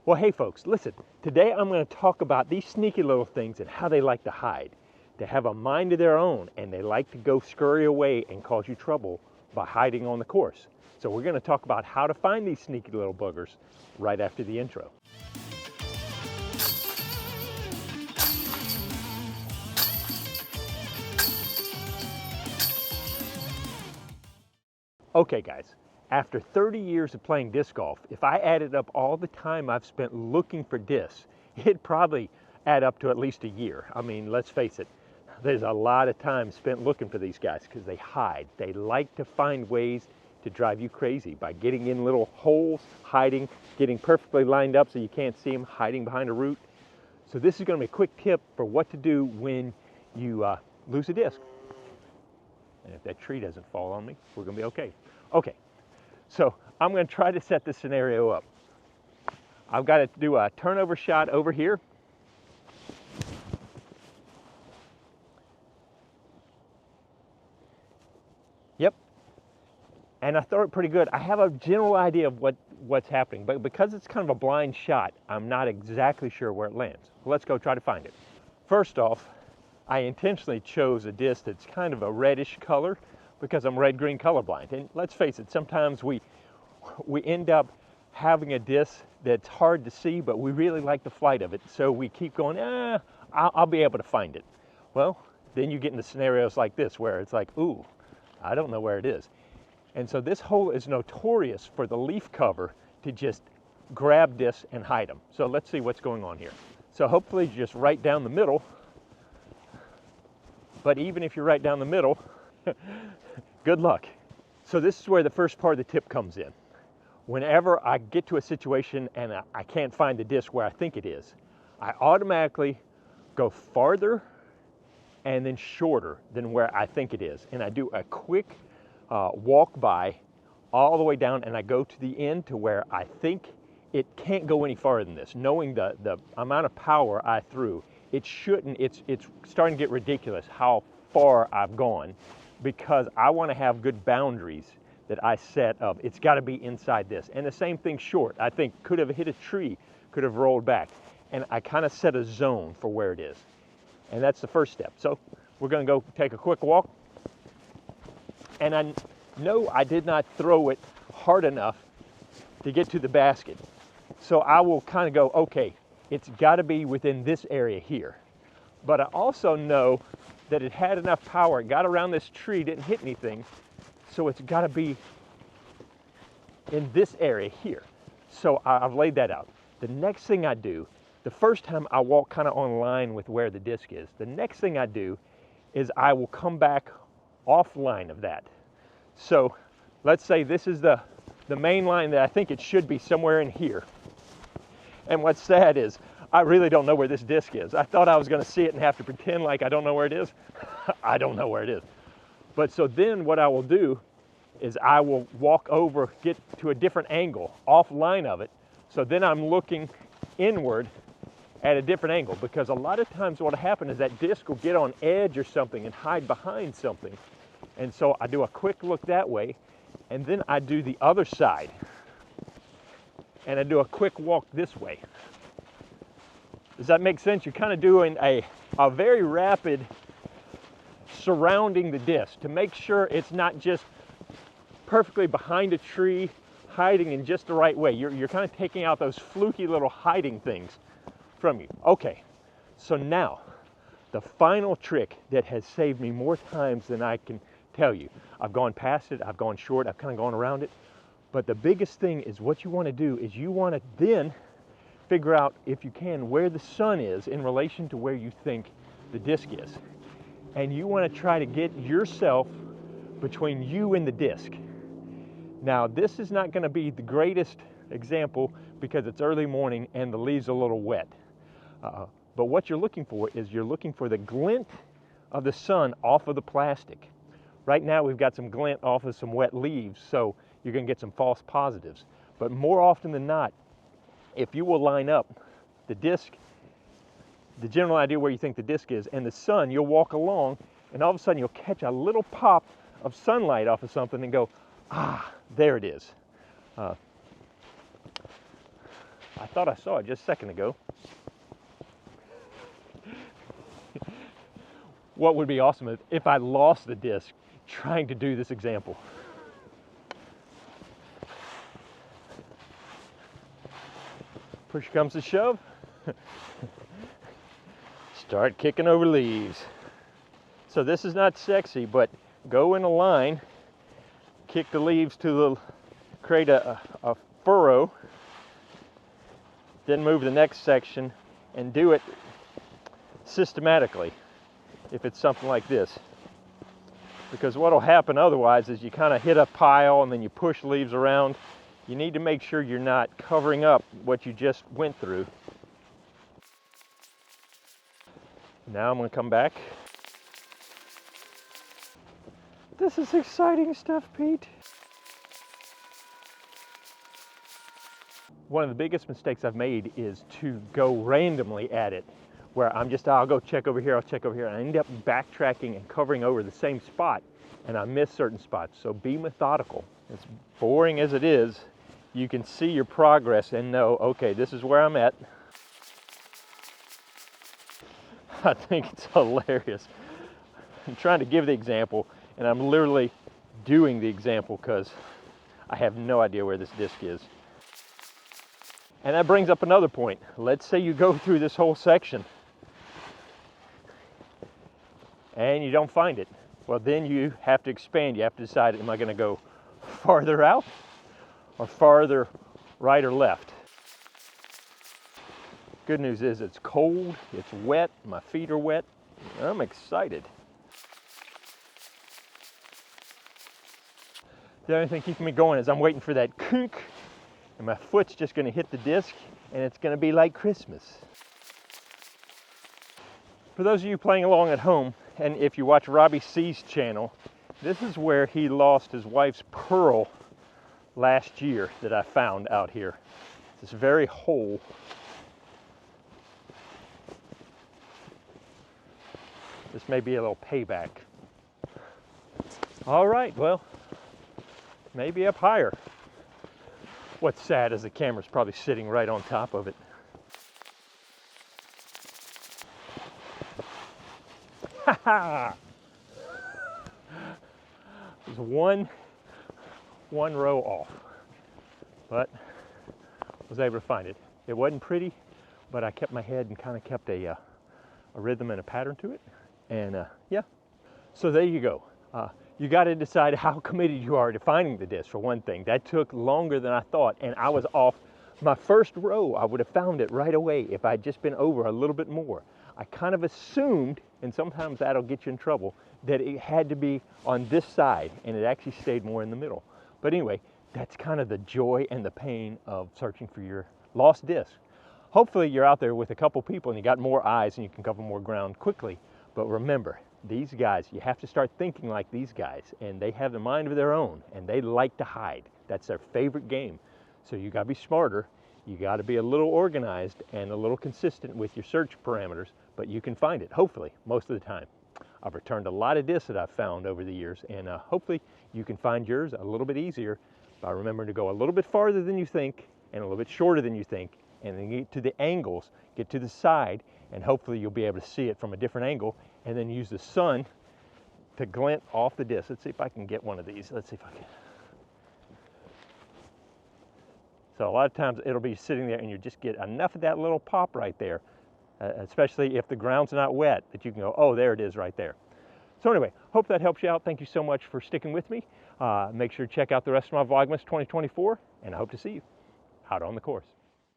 Well, hey folks, listen, today I'm going to talk about these sneaky little things and how they like to hide. They have a mind of their own and they like to go scurry away and cause you trouble by hiding on the course. So we're going to talk about how to find these sneaky little buggers right after the intro. Okay guys, after 30 years of playing disc golf, if I added up all the time I've spent looking for discs, it'd probably add up to at least a year. I mean, let's face it, there's a lot of time spent looking for these guys because they hide. They like to find ways to drive you crazy by getting in little holes, hiding, getting perfectly lined up so you can't see them, hiding behind a root. So this is going to be a quick tip for what to do when you lose a disc. And if that tree doesn't fall on me, we're going to be okay. Okay, so I'm going to try to set this scenario up. I've got to do a turnover shot over here. Yep. And I throw it pretty good. I have a general idea of what's happening, but because it's kind of a blind shot, I'm not exactly sure where it lands. Let's go try to find it. First off, I intentionally chose a disc that's kind of a reddish color because I'm red-green colorblind. And let's face it, sometimes we end up having a disc that's hard to see, but we really like the flight of it. So we keep going, I'll be able to find it. Well, then you get into scenarios like this where it's like, ooh, I don't know where it is. And so this hole is notorious for the leaf cover to just grab discs and hide them. So let's see what's going on here. So hopefully just right down the middle. But even if you're right down the middle, good luck. So this is where the first part of the tip comes in. Whenever I get to a situation and I can't find the disc where I think it is, I automatically go farther and then shorter than where I think it is. And I do a quick walk by all the way down and I go to the end to where I think it can't go any farther than this. Knowing the amount of power I threw, it shouldn't, it's starting to get ridiculous how far I've gone because I want to have good boundaries that I set up. It's got to be inside this. And the same thing short. I think could have hit a tree, could have rolled back. And I kind of set a zone for where it is. And that's the first step. So we're going to go take a quick walk. And I know I did not throw it hard enough to get to the basket. So I will kind of go, okay, it's got to be within this area here. But I also know that it had enough power. It got around this tree, didn't hit anything. So it's got to be in this area here. So I've laid that out. The next thing I do, the first time I walk kind of on line with where the disc is. The next thing I do is I will come back offline of that. So let's say this is the main line that I think it should be somewhere in here. And what's sad is I really don't know where this disc is. I thought I was going to see it and have to pretend like I don't know where it is. I don't know where it is. But so then what I will do is I will walk over, get to a different angle, offline of it. So then I'm looking inward at a different angle because a lot of times what will happen is that disc will get on edge or something and hide behind something. And so I do a quick look that way and then I do the other side and I do a quick walk this way. Does that make sense? You're kind of doing a very rapid surrounding the disc to make sure it's not just perfectly behind a tree, hiding in just the right way. You're kind of taking out those fluky little hiding things from you. Okay, so now the final trick that has saved me more times than I can tell you. I've gone past it, I've gone short, I've kind of gone around it. But the biggest thing is what you want to do is you want to then figure out, if you can, where the sun is in relation to where you think the disc is. And you want to try to get yourself between you and the disc. Now, this is not going to be the greatest example because it's early morning and the leaves are a little wet. But what you're looking for is you're looking for the glint of the sun off of the plastic. Right now we've got some glint off of some wet leaves, so you're going to get some false positives. But more often than not, if you will line up the disc, the general idea where you think the disc is, and the sun, you'll walk along and all of a sudden you'll catch a little pop of sunlight off of something and go, ah, there it is. I thought I saw it just a second ago. What would be awesome if I lost the disc trying to do this example. Push comes to shove. Start kicking over leaves. So this is not sexy, but go in a line, kick the leaves to create a furrow, then move the next section and do it systematically if it's something like this. Because what will happen otherwise is you kind of hit a pile and then you push leaves around. You need to make sure you're not covering up what you just went through. Now I'm going to come back. This is exciting stuff, Pete. One of the biggest mistakes I've made is to go randomly at it, where I'll go check over here, I'll check over here, and I end up backtracking and covering over the same spot, and I miss certain spots. So be methodical. As boring as it is, you can see your progress and know, okay, this is where I'm at. I think it's hilarious. I'm trying to give the example, and I'm literally doing the example because I have no idea where this disc is. And that brings up another point. Let's say you go through this whole section and you don't find it. Well, then you have to expand. You have to decide, am I going to go farther out or farther right or left? Good news is it's cold, it's wet, my feet are wet. I'm excited. The only thing keeping me going is I'm waiting for that kunk, and my foot's just going to hit the disc, and it's going to be like Christmas. For those of you playing along at home, and if you watch Robbie C's channel, this is where he lost his wife's pearl last year that I found out here. This very hole. This may be a little payback. All right, well, maybe up higher. What's sad is the camera's probably sitting right on top of it. Ha ha! It was one row off, but I was able to find it. It wasn't pretty, but I kept my head and kind of kept a rhythm and a pattern to it. And yeah, so there you go. You got to decide how committed you are to finding the disc, for one thing. That took longer than I thought, and I was off my first row. I would have found it right away if I'd just been over a little bit more. I kind of assumed, and sometimes that'll get you in trouble, that it had to be on this side, and it actually stayed more in the middle. But anyway, that's kind of the joy and the pain of searching for your lost disc. Hopefully you're out there with a couple people and you got more eyes and you can cover more ground quickly. But remember, these guys, you have to start thinking like these guys, and they have a mind of their own, and they like to hide. That's their favorite game. So you gotta be smarter, you gotta be a little organized and a little consistent with your search parameters, but you can find it, hopefully, most of the time. I've returned a lot of discs that I've found over the years, and hopefully you can find yours a little bit easier by remembering to go a little bit farther than you think and a little bit shorter than you think, and then get to the angles, get to the side, and hopefully you'll be able to see it from a different angle, and then use the sun to glint off the disc. Let's see if I can get one of these. Let's see if I can. So a lot of times it'll be sitting there and you just get enough of that little pop right there, especially if the ground's not wet, that you can go, oh, there it is right there. So anyway, hope that helps you out. Thank you so much for sticking with me. Make sure to check out the rest of my Vlogmas 2024, and I hope to see you out on the course.